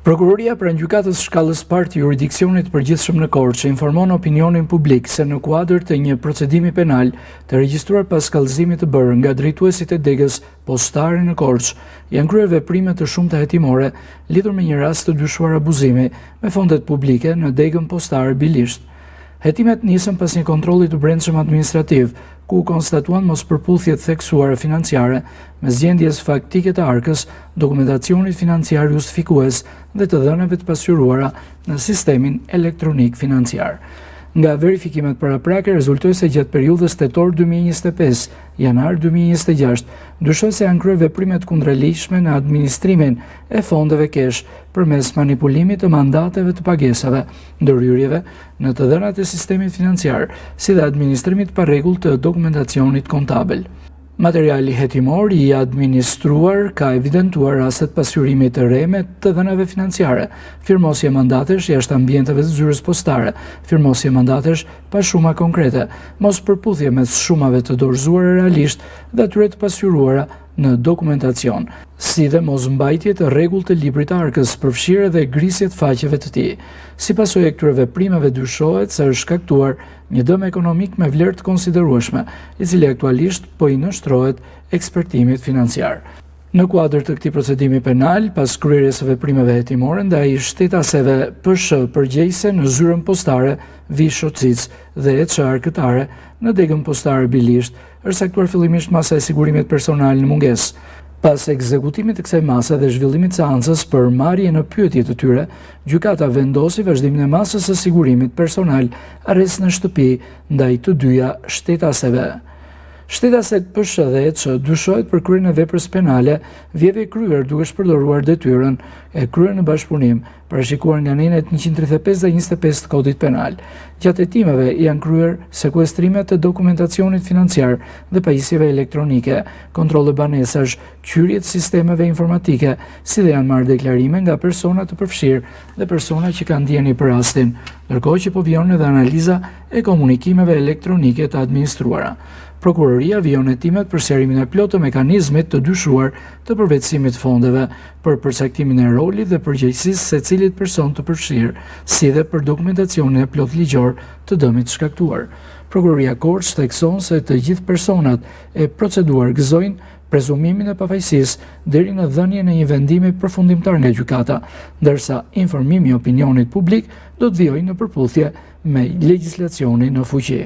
Prokuroria pranë gjykatës shkallës parë të jurisdiksionit përgjithshëm në Korçë informon opinionin publik se në kuadër të një procedimi penal të regjistruar pas kallëzimit të bërë nga drejtuesit e degës postare në Korçë, janë kryer veprime të shumta hetimore lidhur me një rast të dyshuar abuzimi me fondet publike në degën postare Bilisht. Hetimet nisën pas një kontrolli të brendshëm administrativ, ku konstatuan mospërputhje të theksuara financiare me zgjendjes faktike të arkës, dokumentacionit financiar justifikues dhe të dhënave të pasqyruara në sistemin elektronik financiar. Nga verifikimet paraprake rezultoi se gjatë periudhës tetor 2025 janar 2026, dyshohet se janë kryer veprime të kundërligjshme në administrimin e fondeve kesh përmes manipulimit të mandateve të pagesave, ndërhyrjeve në të dhënat e sistemit financiar, si dhe administrimit pa rregull të dokumentacionit kontabël. Materiali hetimor i administruar ka evidentuar rastet pasqyrimit të re me të dhënave financiare, firmosje mandatesh jashtë ambienteve të zyrës postare, firmosje mandatesh pa shuma konkrete, mos përputhje mes shumave të dorëzuara realisht dhe atyre të pasqyruara në dokumentacion, si dhe mos mbajtje të rregullt të librit të arkës, përfshirë edhe grisje të faqeve të tij. Si pasojë e këtyre veprimeve dyshohet se është shkaktuar një dëm ekonomik me vlerë të konsiderueshme, i cili aktualisht po i nështrohet ekspertimit financiar. Në kuadër të këtij procedimi penal, pas kryerjes së veprimeve hetimore ndaj shtetaseve PSH përgjegjëse në zyrën postare Vishocic dhe EC arkëtare në degën postare Bilisht, është saktuar fillimisht masa e sigurimit personal në mungesë. Pas ekzekutimit të kësaj mase dhe zhvillimit të seancës për marrje në pyetje të tyre, gjykata vendosi vazhdimin e masës së sigurimit personal, arrest në shtëpi ndaj të dyja shtetaseve. Shtetaset PSH dhe EC dyshohet për kryen e veprës penale, vjedhje kryer duke shpërdoruar detyrën e kryer në bashkëpunim, parashikuar nga nenet 135 dhe 25 të kodit penal. Gjatë hetimeve janë kryer sekuestrime të dokumentacionit financiar dhe pajisjeve elektronike, kontrolle banesash, qyrje të sistemeve informatike, si dhe janë marrë deklarime nga persona të përfshirë dhe persona që kanë ndjeni për rastin, ndërkohë që po vijnë edhe analiza e komunikimeve elektronike të administruara. Prokuroria vijon hetimet për sqarimin e plotë të mekanizmit të dyshuar të përvetësimit fondeve, për përcaktimin e rolit dhe përgjegjësisë secilit person të përfshirë, si dhe për dokumentacionin e plot ligjor të dëmit shkaktuar. Prokuroria Korçë thekson se të gjithë personat e proceduar gëzojnë prezumimin e pafajësisë deri në dhënien e një vendimi përfundimtar nga gjykata, ndërsa informimi i opinionit publik do të vijojë në përputhje me legjislacionin në fuqi.